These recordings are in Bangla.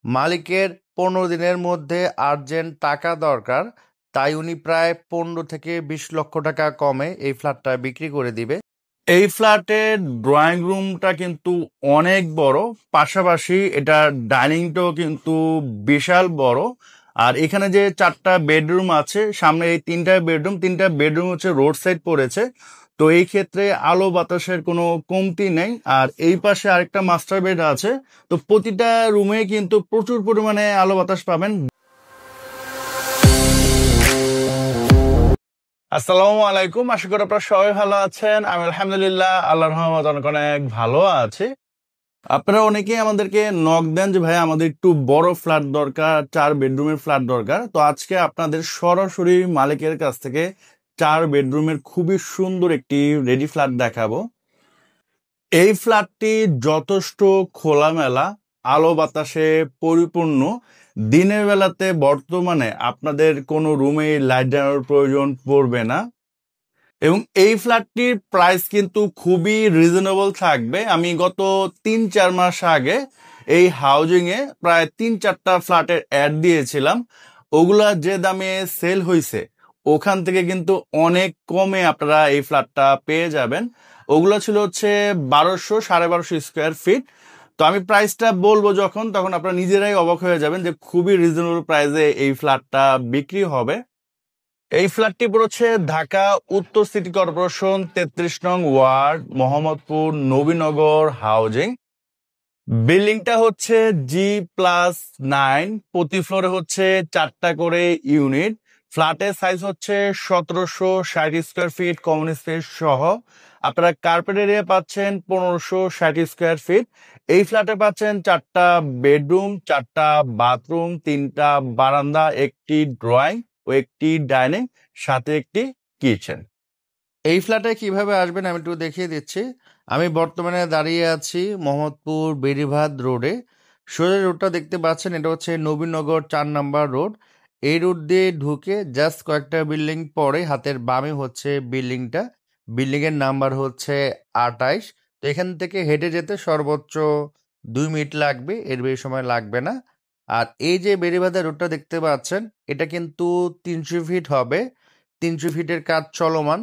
মালিকের 15 দিনের মধ্যে আর্জেন্ট টাকা দরকার, তাই উনি প্রায় 15 থেকে 20 লক্ষ টাকা কমে এই ফ্ল্যাটটা বিক্রি করে দিবে। এই ফ্ল্যাটের ড্রয়িং রুমটা কিন্তু অনেক বড়, পাশাপাশি এটা ডাইনিংটাও কিন্তু বিশাল বড়। আর এখানে যে 4টা বেডরুম আছে, সামনে এই 3টা বেডরুম হচ্ছে রোড সাইড পড়েছে, তো এই ক্ষেত্রে আলো বাতাসের কোনো কমতি নেই। আর এই পাশে আরেকটা মাস্টার বেড আছে, তো প্রতিটা রুমে কিন্তু প্রচুর পরিমাণে আলো বাতাস পাবেন। আসসালামু আলাইকুম, আশা করি আপনারা সবাই ভালো আছেন। আমি আলহামদুলিল্লাহ আল্লাহর রহমতে অনেক অনেক ভালো আছি। আপনারা অনেকেই আমাদেরকে নক দেন যে ভাই আমাদের একটু বড় ফ্ল্যাট দরকার, 4 বেডরুমের ফ্ল্যাট দরকার। তো আজকে আপনাদের সরাসরি মালিকের কাছ থেকে 4 বেডরুমের খুবই সুন্দর একটি রেডি ফ্ল্যাট দেখাবো। এই ফ্ল্যাটটি যথেষ্ট খোলামেলা, আলো বাতাসে পরিপূর্ণ। দিনের বেলাতে বর্তমানে আপনাদের কোনো রুমে লাইট দেওয়ার প্রয়োজন পড়বে না, এবং এই ফ্ল্যাটটির প্রাইস কিন্তু খুবই রিজনেবল থাকবে। আমি গত 3-4 মাস আগে এই হাউজিং এ প্রায় 3-4টা ফ্ল্যাটের অ্যাড দিয়েছিলাম। ওগুলা যে দামে সেল হয়েছে ওখান থেকে কিন্তু অনেক কমে আপনারা এই ফ্ল্যাটটা পেয়ে যাবেন। ওগুলো ছিল হচ্ছে 1200-1250 স্কোয়ার ফিট। তো আমি প্রাইসটা বলবো যখন, তখন আপনারা নিজেরাই অবাক হয়ে যাবেন যে খুবই রিজনেবল প্রাইসে এই ফ্ল্যাটটা বিক্রি হবে। এই ফ্ল্যাটটি পড়েছে ঢাকা উত্তর সিটি কর্পোরেশন 33 নং ওয়ার্ড, মোহাম্মদপুর নবীনগর হাউজিং। বিল্ডিংটা হচ্ছে G+9, প্রতি ফ্লোরে হচ্ছে 4টা করে ইউনিট। ফ্ল্যাটের সাইজ হচ্ছে 1760 স্কোয়ার ফিট কমন স্পেস সহ। আপনারা কার্পেট এরিয়া পাচ্ছেন 1560 স্কোয়ার ফিট। এই ফ্ল্যাটে পাচ্ছেন 4টা বেডরুম, 4টা বাথরুম, 3টা বারান্দা, একটি ড্রয়িং ও একটি ডাইনিং, সাথে একটি কিচেন। এই ফ্ল্যাটে কিভাবে আসবেন আমি একটু দেখিয়ে দিচ্ছি। আমি বর্তমানে দাঁড়িয়ে আছি মোহাম্মদপুর বেড়িবাঁধ রোডে। সোজা রোডটা দেখতে পাচ্ছেন, এটা হচ্ছে নবীনগর 4 নাম্বার রোড। এই রোড দিয়ে ঢুকে জাস্ট কয়েকটা বিল্ডিং পরে হাতের বামে হচ্ছে বিল্ডিংটা। বিল্ডিং এর নাম্বার হচ্ছে 28। তো এখান থেকে হেঁটে যেতে সর্বোচ্চ 2 মিনিট লাগবে, এর বেশি সময় লাগবে না। আর এই যে বেড়িবাঁধের রোডটা দেখতে পাচ্ছেন, এটা কিন্তু 300 ফিট হবে। 300 ফিটের কাজ চলমান।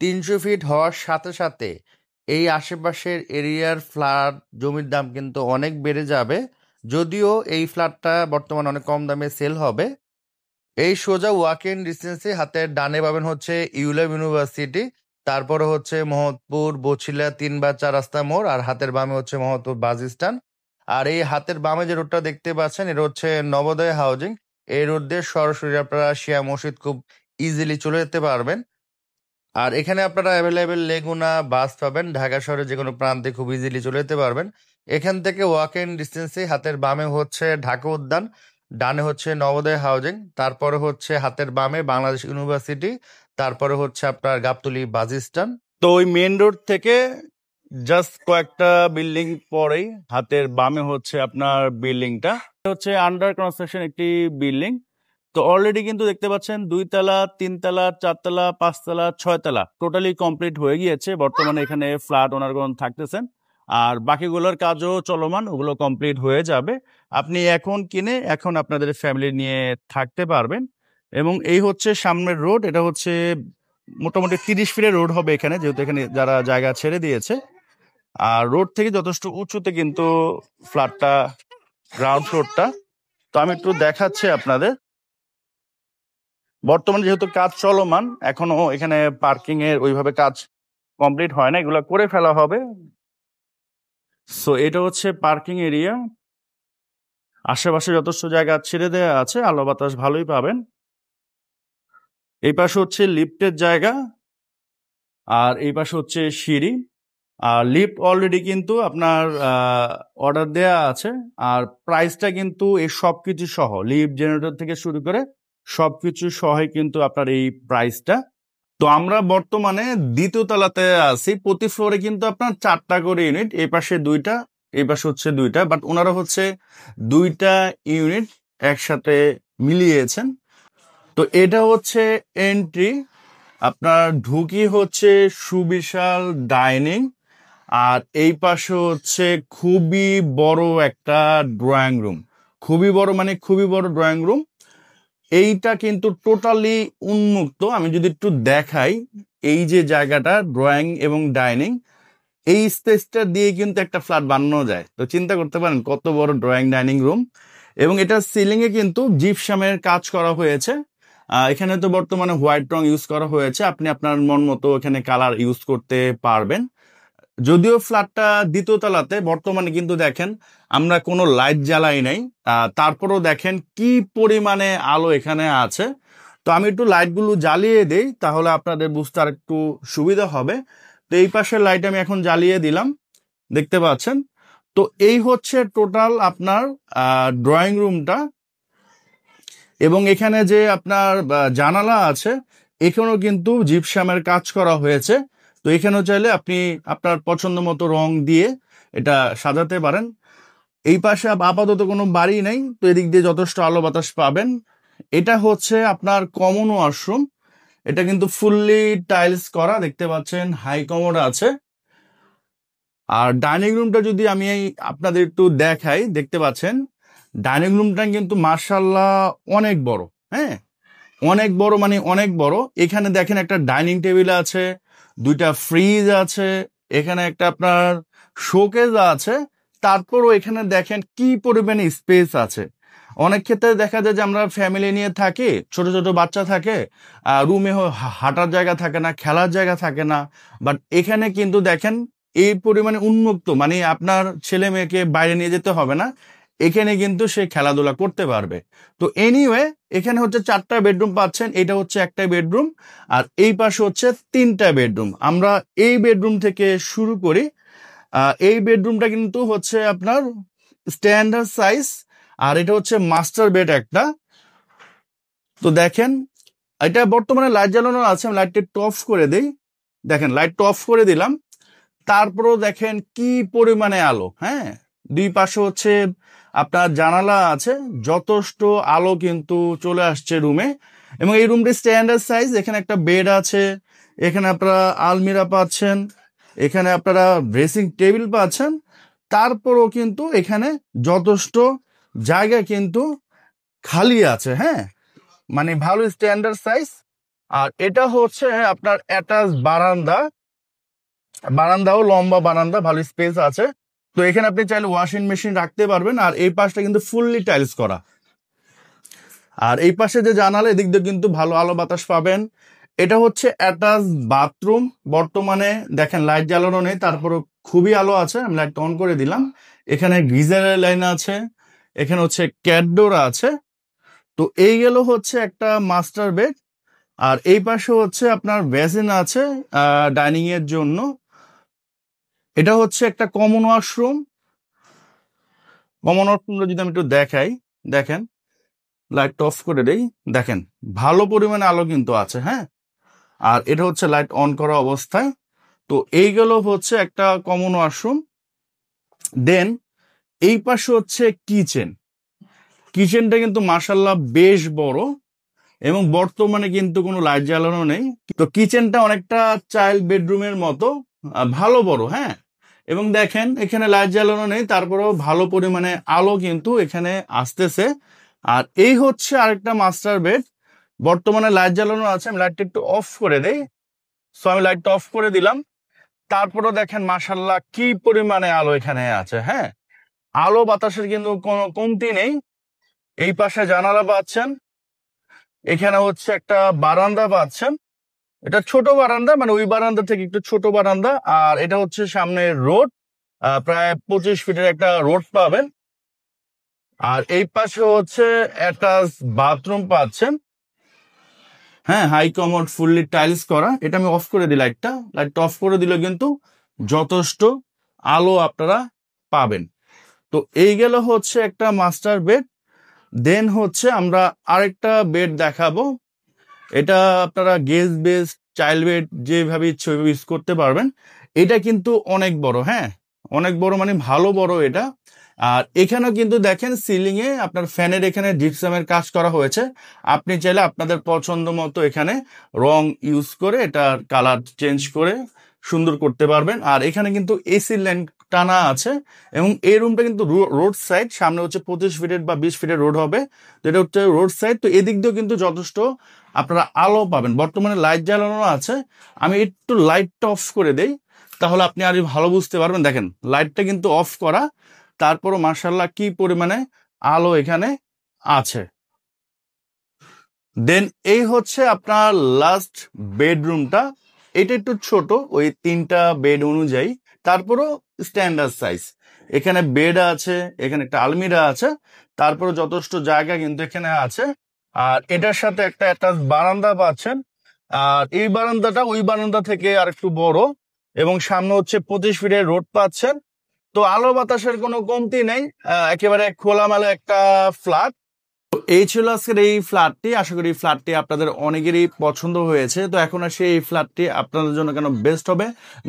300 ফিট হওয়ার সাথে সাথে এই আশেপাশের এরিয়ার ফ্ল্যাট জমির দাম কিন্তু অনেক বেড়ে যাবে, যদিও এই ফ্ল্যাটটা বর্তমানে অনেক কম দামে সেল হবে। এই সোজা ওয়াক ইন ডিস্টেন্সে হাতের ডানে পাবেন হচ্ছে ইউএলএম ইউনিভার্সিটি, তারপরে হচ্ছে মোহাম্মদপুর বছিলা 3/4 রাস্তা মোড়, আর হাতের বামে হচ্ছে মোহাম্মদপুর বাস স্ট্যান্ড। আর এই হাতের বামে যে রোডটা দেখতে পাচ্ছেন, এটা হচ্ছে নবোদয় হাউজিং। এই রোড দিয়ে সরাসরি আপনারা শিয়া মসজিদ খুব ইজিলি চলে যেতে পারবেন। আর এখানে আপনারা অ্যাভেলেবেল লেগুনা বাস পাবেন, ঢাকা শহরে যে কোনো প্রান্তে খুব ইজিলি চলে যেতে পারবেন। এখান থেকে ওয়াক ইন ডিস্টেন্সে হাতের বামে হচ্ছে ঢাকা উদ্যান, ডানে হচ্ছে নবোদয় হাউজিং, তারপরে হচ্ছে হাতের বামে বাংলাদেশ ইউনিভার্সিটি, তারপরে হচ্ছে আপনার গাবতলী বাস স্ট্যান্ড। তো ওই মেন রোড থেকে জাস্ট কয়েকটা বিল্ডিং পরেই হাতের বামে হচ্ছে আপনার বিল্ডিংটা, হচ্ছে আন্ডার কনস্ট্রাকশন একটি বিল্ডিং। তো অলরেডি কিন্তু দেখতে পাচ্ছেন 2 তলা, 3 তলা, 4 তলা, 5 তলা, 6 তলা টোটালি কমপ্লিট হয়ে গিয়েছে। বর্তমানে এখানে ফ্ল্যাট ওনারগণ থাকতেছেন, আর বাকিগুলোর কাজও চলমান, ওগুলো কমপ্লিট হয়ে যাবে। আপনি এখন কিনে এখন আপনাদের ফ্যামিলি নিয়ে থাকতে পারবেন। এবং এই হচ্ছে সামনের রোড, এটা হচ্ছে মোটামুটি 30 ফিটের রোড হবে এখানে, যেহেতু এখানে যারা জায়গা ছেড়ে দিয়েছে। আর রোড থেকে যথেষ্ট উঁচুতে কিন্তু ফ্ল্যাটটা, গ্রাউন্ড ফ্লোরটা। তো আমি একটু দেখাচ্ছি আপনাদের। বর্তমানে যেহেতু কাজ চলমান, এখনো এখানে পার্কিং এর ওইভাবে কাজ কমপ্লিট হয় না, এগুলো করে ফেলা হবে। সো এটা হচ্ছে পার্কিং এরিয়া, আশেপাশে যথেষ্ট জায়গা ছেড়ে দেওয়া আছে, আলো বাতাস ভালোই পাবেন। এই পাশে হচ্ছে লিফটের জায়গা, আর এই পাশে হচ্ছে সিঁড়ি। আর লিফট অলরেডি কিন্তু আপনার অর্ডার দেয়া আছে। আর প্রাইসটা কিন্তু এই সবকিছু সহ, লিফট, জেনারেটর থেকে শুরু করে সবকিছু সহই কিন্তু আপনার এই প্রাইসটা। তো আমরা বর্তমানে 2য় তলাতে আছি। প্রতি ফ্লোরে কিন্তু আপনার 4টা করে ইউনিট, এই পাশে 2টা, এই পাশে হচ্ছে 2টা, বাট ওনারা হচ্ছে 2টা ইউনিট একসাথে মিলিয়েছেন। তো এটা হচ্ছে এন্ট্রি, আপনার ঢুকি হচ্ছে সুবিশাল ডাইনিং, আর এই পাশে হচ্ছে খুবই বড় একটা ড্রয়িং রুম, খুবই বড়, মানে খুবই বড় ড্রয়িং রুম। এইটা কিন্তু টোটালি উন্মুক্ত। আমি যদি একটু দেখাই, এই যে জায়গাটা ড্রয়িং এবং ডাইনিং, এই স্পেসটা দিয়ে কিন্তু একটা ফ্ল্যাট বানানো যায়। তো চিন্তা করতে পারেন কত বড় ড্রয়িং ডাইনিং রুম। এবং এটা সিলিং এ কিন্তু জিপসামের কাজ করা হয়েছে। এখানে তো বর্তমানে হোয়াইট রং ইউজ করা হয়েছে, আপনি আপনার মন মতো এখানে কালার ইউজ করতে পারবেন। যদিও ফ্ল্যাটটা দ্বিতীয় তলাতে, বর্তমানে কিন্তু দেখেন আমরা কোনো লাইট জ্বালাই নাই, তারপরেও দেখেন কি পরিমাণে আলো এখানে আছে। তো আমি একটু লাইটগুলো জ্বালিয়ে দেই, তাহলে আপনাদের বুঝতে আর একটু সুবিধা হবে। তো এই পাশের লাইট আমি এখন জ্বালিয়ে দিলাম, দেখতে পাচ্ছেন। তো এই হচ্ছে টোটাল আপনার ড্রয়িং রুমটা। এবং এখানে যে আপনার জানালা আছে, এখানেও কিন্তু জিপসামের কাজ করা হয়েছে। তো এখানেও চাইলে আপনি আপনার পছন্দ মতো রং দিয়ে এটা সাজাতে পারেন। এই পাশে আপাতত কোনো বাড়ি নেই, তো এদিক দিয়ে যথেষ্ট আলো বাতাস পাবেন। এটা হচ্ছে আপনার কমন ওয়াশরুম। এটা কিন্তু ফুললি টাইলস করা, দেখতে পাচ্ছেন, হাই কমোড আছে। আর ডাইনিং রুমটা যদি আমি আপনাদের একটু দেখাই, দেখতে পাচ্ছেন ডাইনিং রুমটা কিন্তু মার্শাল্লাহ অনেক বড়। হ্যাঁ, অনেক বড়, মানে অনেক বড়। এখানে দেখেন একটা ডাইনিং টেবিল আছে, দুইটা ফ্রিজ আছে, এখানে একটা আপনার শোকেস আছে। তারপরও এখানে দেখেন কি পরিমাণে স্পেস আছে। অনেক ক্ষেত্রে দেখা যায় যে আমরা ফ্যামিলি নিয়ে থাকি, ছোট ছোট বাচ্চা থাকে, রুমে হাঁটার জায়গা থাকে না, খেলার জায়গা থাকে না। বাট এখানে কিন্তু দেখেন এই পরিমাণে উন্মুক্ত, মানে আপনার ছেলে মেয়েকে বাইরে নিয়ে যেতে হবে না, এখানে কিন্তু সে খেলাধুলা করতে পারবে। তো এনিওয়ে, এখানে হচ্ছে 4টা বেডরুম পাচ্ছেন, এটা হচ্ছে একটা বেডরুম, আর এই পাশে হচ্ছে 3টা বেডরুম। আমরা এই বেডরুম থেকে শুরু করি। এই বেডরুমটা কিন্তু হচ্ছে আপনার স্ট্যান্ডার্ড সাইজ, আর এটা হচ্ছে মাস্টার বেড একটা। তো দেখেন, এটা বর্তমানে লাইট জ্বালানো আছে, আমি লাইটটা একটু অফ করে দিই। দেখেন, লাইটটা অফ করে দিলাম, তারপরেও দেখেন কি পরিমাণে আলো। হ্যাঁ, দুই পাশে হচ্ছে আপনার জানালা আছে, যথেষ্ট আলো কিন্তু চলে আসছে রুমে। এবং এই রুমটি স্ট্যান্ডার্ড সাইজ। এখানে একটা বেড আছে, এখানে আপনারা আলমিরা পাচ্ছেন, এখানে আপনারা ড্রেসিং টেবিল পাচ্ছেন। তারপরও কিন্তু এখানে যথেষ্ট জায়গা কিন্তু খালি আছে। হ্যাঁ, মানে ভালো স্ট্যান্ডার্ড সাইজ। আর এটা হচ্ছে আপনার অ্যাটাচ বারান্দা, বারান্দাও লম্বা বারান্দা, ভালো স্পেস আছে। তো এখানে আপনি চাইলে ওয়াশিং মেশিন রাখতে পারবেন। আর এই পাশটা কিন্তু ফুললি টাইলস করা। আর এই পাশে যে জানালা, এদিক দিয়ে কিন্তু ভালো আলো বাতাস পাবেন। এটা হচ্ছে অ্যাটাচ বাথরুম। বর্তমানে দেখেন লাইট জ্বালানো নেই, তারপরে খুবই আলো আছে, আমি লাইট অন করে দিলাম। এখানে গিজারের লাইন আছে, এখানে হচ্ছে ক্যাটডোর আছে। তো এই গেল হচ্ছে একটা মাস্টার বেড। আর এই পাশে হচ্ছে আপনার বেসিন আছে ডাইনিং এর জন্য। এটা হচ্ছে একটা কমন ওয়াশরুম। কমন ওয়াশরুমটা যদি আমি একটু দেখাই, দেখেন, লাইট অফ করে দেই, দেখেন ভালো পরিমাণে আলো কিন্তু আছে। হ্যাঁ, আর এটা হচ্ছে লাইট অন করা অবস্থায়। তো এই গেল হচ্ছে একটা কমন ওয়াশরুম। দেন এই পাশে হচ্ছে কিচেন। কিচেনটা কিন্তু মাশাল্লাহ বেশ বড়, এবং বর্তমানে কিন্তু কোনো লাইট জ্বালানো নেই। তো কিচেনটা অনেকটা চাইল্ড বেডরুমের মতো, ভালো বড়। হ্যাঁ, এবং দেখেন এখানে লাইট জ্বালানো নেই, তারপরেও ভালো পরিমাণে আলো কিন্তু এখানে আসতেছে। আর এই হচ্ছে আরেকটা মাস্টার বেড। বর্তমানে লাইট জ্বালানো আছে, আমি লাইটটা একটু অফ করে দেই। সো আমি লাইটটা অফ করে দিলাম। তারপরেও দেখেন মাশাল্লাহ কি পরিমাণে আলো এখানে আছে। হ্যাঁ, আলো বাতাসের কিন্তু কোনো কমতি নেই। এই পাশে জানালা পাচ্ছেন, এখানে হচ্ছে একটা বারান্দা পাচ্ছেন। এটা ছোট বারান্দা, মানে ওই বারান্দা থেকে একটু ছোট বারান্দা। আর এটা হচ্ছে সামনে রোড, প্রায় 25 ফিটের একটা রোড পাবেন। আর এই পাশে হচ্ছে অ্যাটাচ বাথরুম পাচ্ছেন। হ্যাঁ, হাই কমোড, ফুললি টাইলস করা। এটা আমি অফ করে দিই লাইটটা অফ করে দিলে কিন্তু যথেষ্ট আলো আপনারা পাবেন। তো এই গেল হচ্ছে একটা মাস্টার বেড। দেন হচ্ছে আমরা আরেকটা বেড দেখাবো। এটা আপনারা গেস্ট বেড, চাইল্ড বেড যেভাবে ইচ্ছে ইউজ করতে পারবেন। এটা কিন্তু অনেক বড়। হ্যাঁ, অনেক বড়, মানে ভালো বড় এটা। আর এখানেও কিন্তু দেখেন সিলিং এ আপনার ফ্যানের এখানে জিপসামের কাজ করা হয়েছে। আপনি চাইলে আপনাদের পছন্দ মতো এখানে রং ইউজ করে এটার কালার চেঞ্জ করে সুন্দর করতে পারবেন। আর এখানে কিন্তু এসি লাইন টানা আছে এবং এই রুমটা কিন্তু রোড সাইড, সামনে হচ্ছে 25 ফিটের বা 20 ফিটের রোড হবে, যেটা হচ্ছে রোড সাইড। তো এদিক দিয়েও কিন্তু যথেষ্ট আপনারা আলো পাবেন। বর্তমানে লাইট জ্বালানো আছে, আমি একটু লাইটটা অফ করে দেই, তাহলে আপনি আরো ভালো বুঝতে পারবেন। দেখেন লাইটটা কিন্তু অফ করা, তারপরও মার্শাল্লাহ কি পরিমাণে আলো এখানে আছে। দেন এই হচ্ছে আপনার লাস্ট বেডরুমটা। এটা একটু ছোট, ওই 3টা বেড অনুযায়ী, তারপরও স্ট্যান্ডার্ড সাইজ। এখানে বেড আছে, এখানে একটা আলমিরা আছে, তারপরে যথেষ্ট জায়গা কিন্তু এখানে আছে। আর এটার সাথে একটা অ্যাটাচ বারান্দা পাচ্ছেন, আর এই বারান্দাটা ওই বারান্দা থেকে আর একটু বড়, এবং সামনে হচ্ছে 25 ফিটের রোড পাচ্ছেন। তো আলো বাতাসের কোনো কমতি নেই, একেবারে খোলামেলা একটা ফ্ল্যাট। এই ছিল আজকের এই ফ্ল্যাটটি। আশা করি এই ফ্ল্যাটটি আপনাদের অনেকেরই পছন্দ হয়েছে। তো এখন আসে এই ফ্ল্যাটটি আপনাদের জন্য কেন বেস্ট হবে।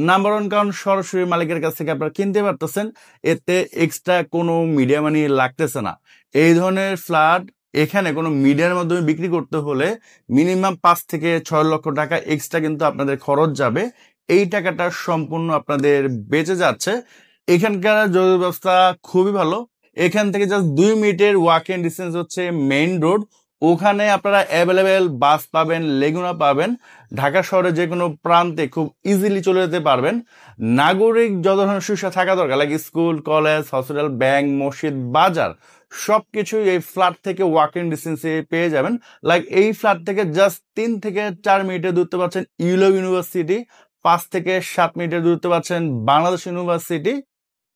নাম্বার ওয়ান কারণ সরাসরি মালিকের কাছ থেকে আপনারা কিনতে পারতেছেন, এতে এক্সট্রা কোনো মিডিয়া মানি লাগতেছে না। এই ধরনের ফ্ল্যাট এখানে কোনো মিডিয়ার মাধ্যমে বিক্রি করতে হলে মিনিমাম 5 থেকে 6 লক্ষ টাকা এক্সট্রা কিন্তু আপনাদের খরচ যাবে। এই টাকাটা সম্পূর্ণ আপনাদের বেঁচে যাচ্ছে। এখানকার যোগাযোগ ব্যবস্থা খুবই ভালো। এখান থেকে জাস্ট 2 মিনিটের ওয়াক ইন ডিস্টেন্স হচ্ছে মেইন রোড। ওখানে আপনারা অ্যাভেলেবেল বাস পাবেন, লেগুনা পাবেন। ঢাকা শহরে যে কোনো প্রান্তে খুব ইজিলি চলে যেতে পারবেন। নাগরিক যত ধরনের সুবিধা থাকা দরকার, like school, college, hospital, bank, মসজিদ, বাজার, সবকিছু এই ফ্ল্যাট থেকে ওয়াক ইন ডিস্টেন্সে পেয়ে যাবেন। লাইক এই ফ্ল্যাট থেকে জাস্ট 3 থেকে 4 মিনিটের দূরত্ব পাচ্ছেন ইউলো ইউনিভার্সিটি, 5 থেকে 7 মিনিটের দূরত্ব পাচ্ছেন বাংলাদেশ ইউনিভার্সিটি।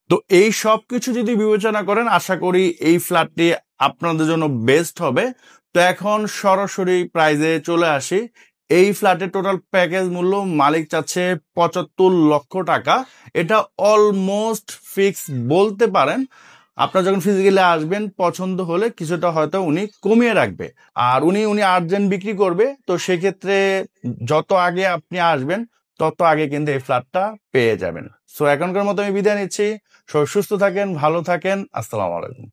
তো এই সব কিছু যদি বিবেচনা করেন, আশা করি এই ফ্ল্যাটটি আপনাদের জন্য বেস্ট হবে। তো এখন সরাসরি প্রাইজে চলে আসি। এই ফ্ল্যাটের টোটাল প্যাকেজ মূল্য মালিক চাচ্ছে 75 লক্ষ টাকা। এটা অলমোস্ট ফিক্স বলতে পারেন। আপনার যখন ফিজিক্যালি আসবেন, পছন্দ হলে কিছুটা হয়তো উনি কমিয়ে রাখবে। আর উনি আর্জেন্ট বিক্রি করবে, তো সেক্ষেত্রে যত আগে আপনি আসবেন তত আগে কিন্তু এই ফ্ল্যাটটা পেয়ে যাবেন। সো এখনকার মতো আমি বিদায় নিচ্ছি। সবাই সুস্থ থাকেন, ভালো থাকেন। আসসালামু আলাইকুম।